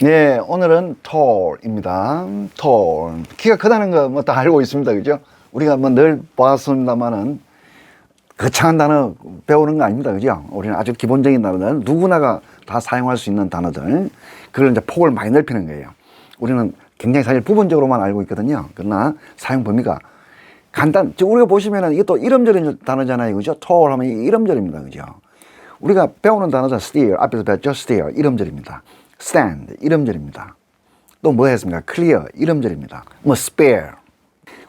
네, 오늘은 tall입니다. tall. 키가 크다는 거 뭐 다 알고 있습니다. 그죠? 우리가 뭐 늘 봤습니다만은 거창한 단어 배우는 거 아닙니다. 그죠? 우리는 아주 기본적인 단어들, 누구나가 다 사용할 수 있는 단어들. 그걸 이제 폭을 많이 넓히는 거예요. 우리는 굉장히 사실 부분적으로만 알고 있거든요. 그러나 사용 범위가 우리가 보시면은 이것도 이름절인 단어잖아요. 그죠? tall 하면 이름절입니다. 그죠? 우리가 배우는 단어는 steer, 앞에서 배웠죠? steer, 이름절입니다. stand, 이름절입니다. 또 뭐 했습니까? clear, 이름절입니다. 뭐 spare.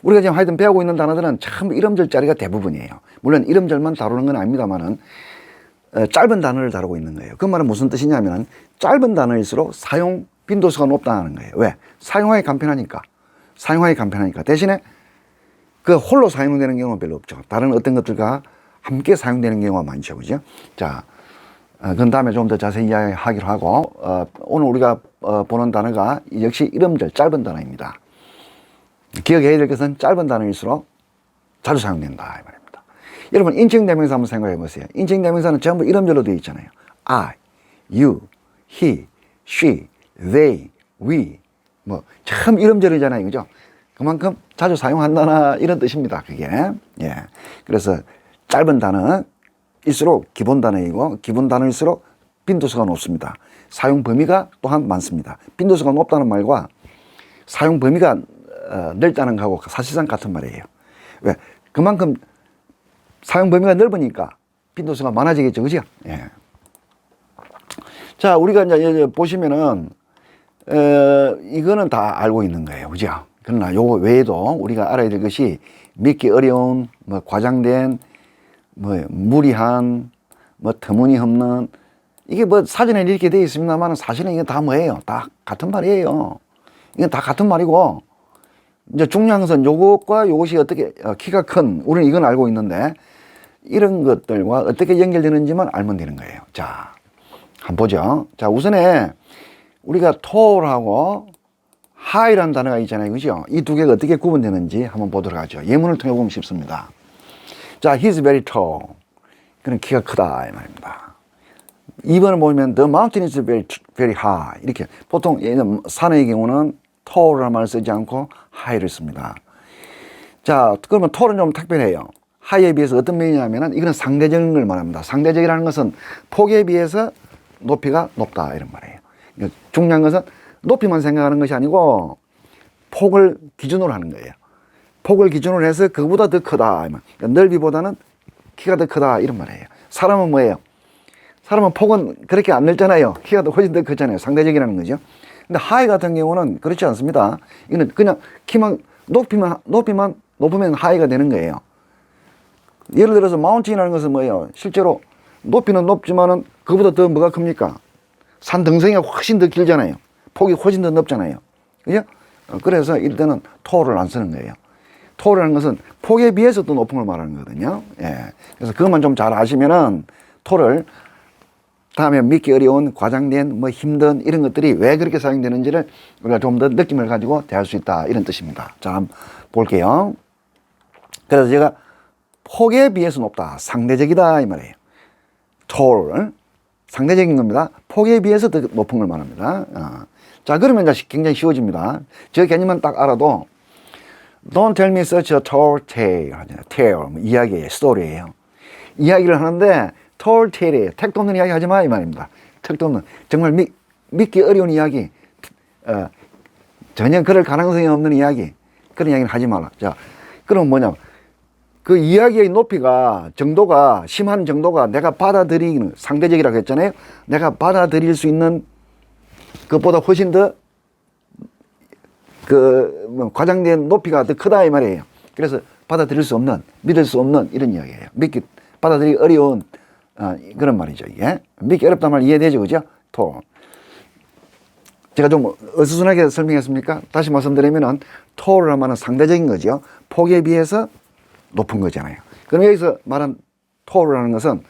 우리가 지금 하여튼 배우고 있는 단어들은 참 이름절짜리가 대부분이에요. 물론 이름절만 다루는 건 아닙니다만은 짧은 단어를 다루고 있는 거예요. 그 말은 무슨 뜻이냐면 짧은 단어일수록 사용 빈도수가 높다는 거예요. 왜? 사용하기 간편하니까. 사용하기 간편하니까. 대신에 그 홀로 사용되는 경우는 별로 없죠. 다른 어떤 것들과 함께 사용되는 경우가 많죠. 그죠? 자, 그 다음에 좀 더 자세히 이야기하기로 하고, 오늘 우리가 보는 단어가 역시 이름절, 짧은 단어입니다. 기억해야 될 것은 짧은 단어일수록 자주 사용된다. 이 말입니다. 여러분, 인칭대명사 한번 생각해 보세요. 인칭대명사는 전부 이름절로 되어 있잖아요. I, you, he, she, they, we. 뭐, 참 이름절이잖아요. 그죠? 그만큼 자주 사용한다나 이런 뜻입니다. 그게. 예. 그래서 짧은 단어일수록 기본 단어이고 기본 단어일수록 빈도수가 높습니다. 사용 범위가 또한 많습니다. 빈도수가 높다는 말과 사용 범위가 넓다는 거하고 사실상 같은 말이에요. 왜? 그만큼 사용 범위가 넓으니까 빈도수가 많아지겠죠. 그죠? 예. 자, 우리가 이제 보시면은 이거는 다 알고 있는 거예요. 그죠? 그러나 요거 외에도 우리가 알아야 될 것이 믿기 어려운, 뭐 과장된, 뭐 무리한, 뭐 터무니없는, 이게 뭐 사전에 이렇게 되어 있습니다만 사실은 이게 다 뭐예요? 다 같은 말이에요. 이건 다 같은 말이고, 이제 중요한 것은 요것과 요것이 어떻게 키가 큰, 우리는 이건 알고 있는데 이런 것들과 어떻게 연결되는지만 알면 되는 거예요. 자, 한번 보죠. 자, 우선에 우리가 tall하고 high라는 단어가 있잖아요. 그죠? 이 두 개가 어떻게 구분되는지 한번 보도록 하죠. 예문을 통해 보면 쉽습니다. 자, he's very tall. 그는 키가 크다 이 말입니다. 2번을 보면 the mountain is very high. 이렇게 보통 산의 경우는 tall이라는 말을 쓰지 않고 high를 씁니다. 자, 그러면 tall은 좀 특별해요. high에 비해서 어떤 면이냐면은 이거는 상대적인 걸 말합니다. 상대적이라는 것은 폭에 비해서 높이가 높다 이런 말이에요. 중요한 것은 높이만 생각하는 것이 아니고 폭을 기준으로 하는 거예요. 폭을 기준으로 해서 그거보다 더 크다. 그러니까 넓이보다는 키가 더 크다 이런 말이에요. 사람은 뭐예요? 사람은 폭은 그렇게 안 넓잖아요. 키가 훨씬 더 크잖아요. 상대적이라는 거죠. 근데 하이 같은 경우는 그렇지 않습니다. 이거는 그냥 키만 높이만 높으면 하이가 되는 거예요. 예를 들어서 마운틴이라는 것은 뭐예요? 실제로 높이는 높지만은 그거보다 더 뭐가 큽니까? 산 등성이가 훨씬 더 길잖아요. 폭이 훨씬 더 넓잖아요. 그죠? 그래서 이때는 tall을 안 쓰는 거예요. tall이라는 것은 폭에 비해서 또 높은 걸 말하는 거거든요. 예. 그래서 그것만 좀 잘 아시면은 tall을 다음에 믿기 어려운, 과장된, 뭐 힘든 이런 것들이 왜 그렇게 사용되는지를 우리가 좀 더 느낌을 가지고 대할 수 있다 이런 뜻입니다. 자, 한번 볼게요. 그래서 제가 폭에 비해서 높다, 상대적이다 이 말이에요. tall, 상대적인 겁니다. 폭에 비해서 더 높은 걸 말합니다. 자, 그러면 이제 굉장히 쉬워집니다. 저 개념만 딱 알아도 Don't tell me such a tall tale. tale, 이야기예요. 스토리예요. 이야기를 하는데 tall tale이에요. 택도 없는 이야기 하지 마 이 말입니다. 택도 없는, 정말 믿기 어려운 이야기, 전혀 그럴 가능성이 없는 이야기, 그런 이야기는 하지 마라. 자, 그럼 뭐냐, 그 이야기의 높이가, 정도가, 심한 정도가 내가 받아들이는, 상대적이라고 했잖아요. 내가 받아들일 수 있는 그것보다 훨씬 더 과장된 높이가 더 크다 이 말이에요. 그래서 받아들일 수 없는, 믿을 수 없는 이런 이야기예요. 받아들이기 어려운 그런 말이죠. 이게 믿기 어렵단 말 이해되죠, 그죠? 제가 좀 어수선하게 설명했습니까? 다시 말씀드리면은 tall을 하면 상대적인 거죠. 폭에 비해서 높은 거잖아요. 그럼 여기서 말한 tall이라는 것은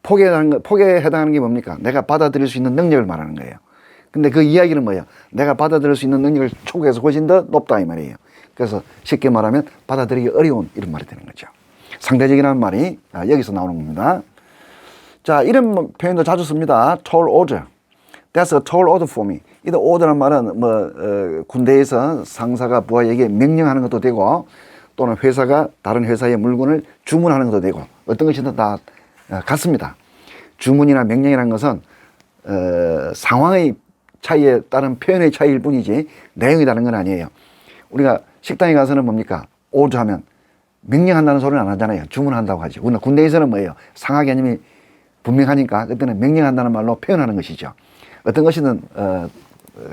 폭에 해당하는 게 뭡니까? 내가 받아들일 수 있는 능력을 말하는 거예요. 근데 그 이야기는 뭐야? 내가 받아들일 수 있는 능력을 초과해서 훨씬 더 높다 이 말이에요. 그래서 쉽게 말하면 받아들이기 어려운 이런 말이 되는 거죠. 상대적이라는 말이 여기서 나오는 겁니다. 자, 이런 표현도 자주 씁니다. tall order. That's a tall order for me. 이 order란 말은 군대에서 상사가 부하에게 명령하는 것도 되고 또는 회사가 다른 회사의 물건을 주문하는 것도 되고 어떤 것이든 다 같습니다. 주문이나 명령이라는 것은 상황의 차이에 따른 표현의 차이일 뿐이지 내용이 다른 건 아니에요. 우리가 식당에 가서는 뭡니까? order 하면 명령한다는 소리는 안 하잖아요. 주문한다고 하죠. 그러나 군대에서는 뭐예요? 상하 개념이 분명하니까 그때는 명령한다는 말로 표현하는 것이죠. 어떤 것이든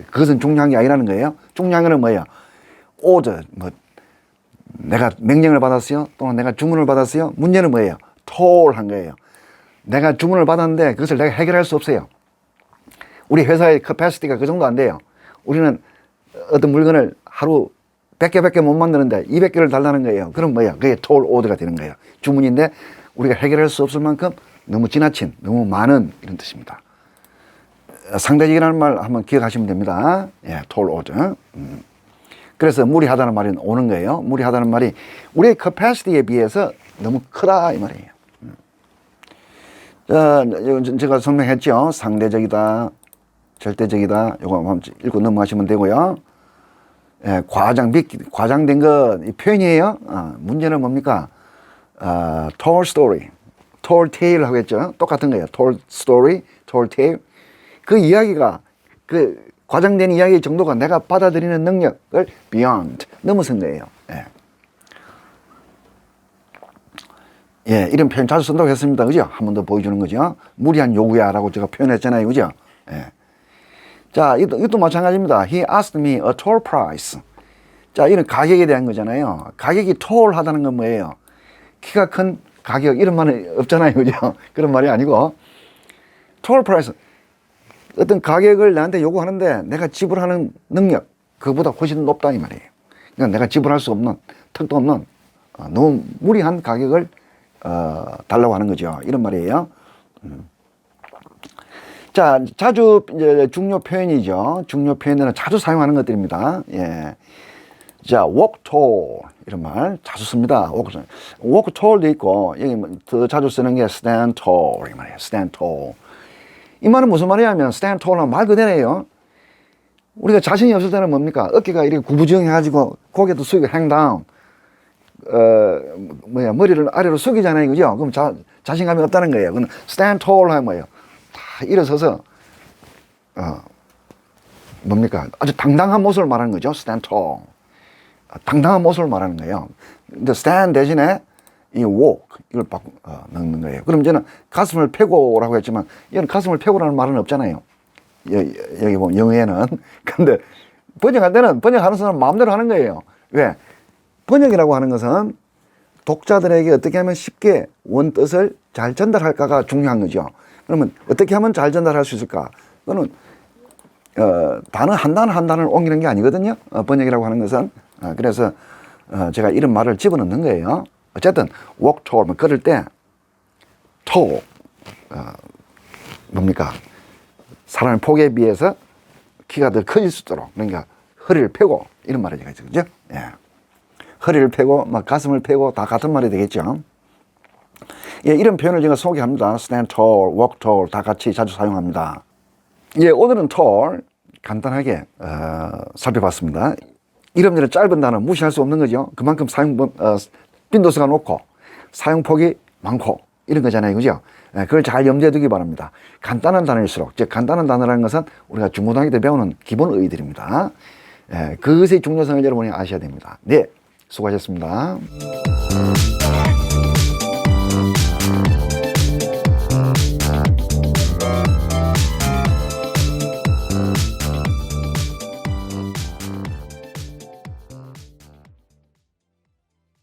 그것은 중요한 게 아니라는 거예요. 중요한 거는 뭐예요? order, 내가 명령을 받았어요? 또는 내가 주문을 받았어요? 문제는 뭐예요? tall한 거예요. 내가 주문을 받았는데 그것을 내가 해결할 수 없어요. 우리 회사의 캐파시티가 그 정도 안 돼요. 우리는 어떤 물건을 하루 100개밖에 못 만드는데 200개를 달라는 거예요. 그럼 뭐야? 그게 tall order가 되는 거예요. 주문인데 우리가 해결할 수 없을 만큼 너무 지나친, 너무 많은 이런 뜻입니다. 상대적이라는 말 한번 기억하시면 됩니다. 예, tall order. 그래서 무리하다는 말이 오는 거예요. 무리하다는 말이 우리의 capacity에 비해서 너무 크다 이 말이에요. 자, 제가 설명했죠. 상대적이다, 절대적이다. 이거 한번 읽고 넘어가시면 되고요. 예, 과장된 것, 이 표현이에요. 문제는 뭡니까? tall story, tall tale 하겠죠. 똑같은 거예요. tall story, tall tale. 그 이야기가, 그 과장된 이야기 정도가 내가 받아들이는 능력을 beyond, 넘어선 거예요. 예. 예, 이런 표현 자주 쓴다고 했습니다. 그죠? 한 번 더 보여주는 거죠. 무리한 요구야 라고 제가 표현했잖아요. 그죠? 예. 자, 이것도 마찬가지입니다. He asked me a tall price. 자, 이런 가격에 대한 거잖아요. 가격이 tall 하다는 건 뭐예요? 키가 큰 가격, 이런 말이 없잖아요. 그죠? 그런 말이 아니고, tall price. 어떤 가격을 나한테 요구하는데 내가 지불하는 능력, 그거보다 훨씬 높다 이 말이에요. 그러니까 내가 지불할 수 없는, 턱도 없는, 너무 무리한 가격을 달라고 하는 거죠. 이런 말이에요. 자, 자주 이제 중요 표현이죠. 중요 표현에는 자주 사용하는 것들입니다. 예. 자, walk tall 이런 말 자주 씁니다. walk tall도 있고 여기 더 자주 쓰는 게 stand tall 이 말이에요. stand tall. 이 말은 무슨 말이냐면 stand tall은 말 그대로예요. 우리가 자신이 없을 때는 뭡니까? 어깨가 이렇게 구부정해가지고 고개도 숙이고 hang down. 머리를 아래로 숙이잖아요. 그죠? 그럼 자신감이 없다는 거예요. 그건 stand tall 하면 뭐예요? 다 일어서서, 뭡니까? 아주 당당한 모습을 말하는 거죠. stand tall. 당당한 모습을 말하는 거예요. 근데 stand 대신에 이 walk, 이걸 넣는 거예요. 그럼 이제는 가슴을 펴고라고 했지만, 이건 가슴을 펴고라는 말은 없잖아요. 여기 보면 영어에는. 근데 번역할 때는 번역하는 사람은 마음대로 하는 거예요. 왜? 번역이라고 하는 것은 독자들에게 어떻게 하면 쉽게 원뜻을 잘 전달할까가 중요한 거죠. 그러면 어떻게 하면 잘 전달할 수 있을까? 그거는 단어 한 단어를 옮기는 게 아니거든요. 번역이라고 하는 것은. 그래서 제가 이런 말을 집어넣는 거예요. 어쨌든 walk tall, 걸을 때 tall, 뭡니까? 사람의 폭에 비해서 키가 더 커질 수 있도록, 그러니까 허리를 펴고 이런 말이 되겠죠. 그죠? 예. 허리를 펴고 막 가슴을 펴고 다 같은 말이 되겠죠. 예, 이런 표현을 제가 소개합니다. stand tall, walk tall 다 같이 자주 사용합니다. 예, 오늘은 tall 간단하게 살펴봤습니다. 이름들은 짧은 단어 무시할 수 없는 거죠. 그만큼 빈도수가 높고 사용폭이 많고 이런 거잖아요. 그죠? 예, 그걸 잘 염두에 두기 바랍니다. 간단한 단어일수록, 즉 간단한 단어라는 것은 우리가 중고등학교 때 배우는 기본 어휘들입니다. 예, 그것의 중요성을 여러분이 아셔야 됩니다. 네, 수고하셨습니다.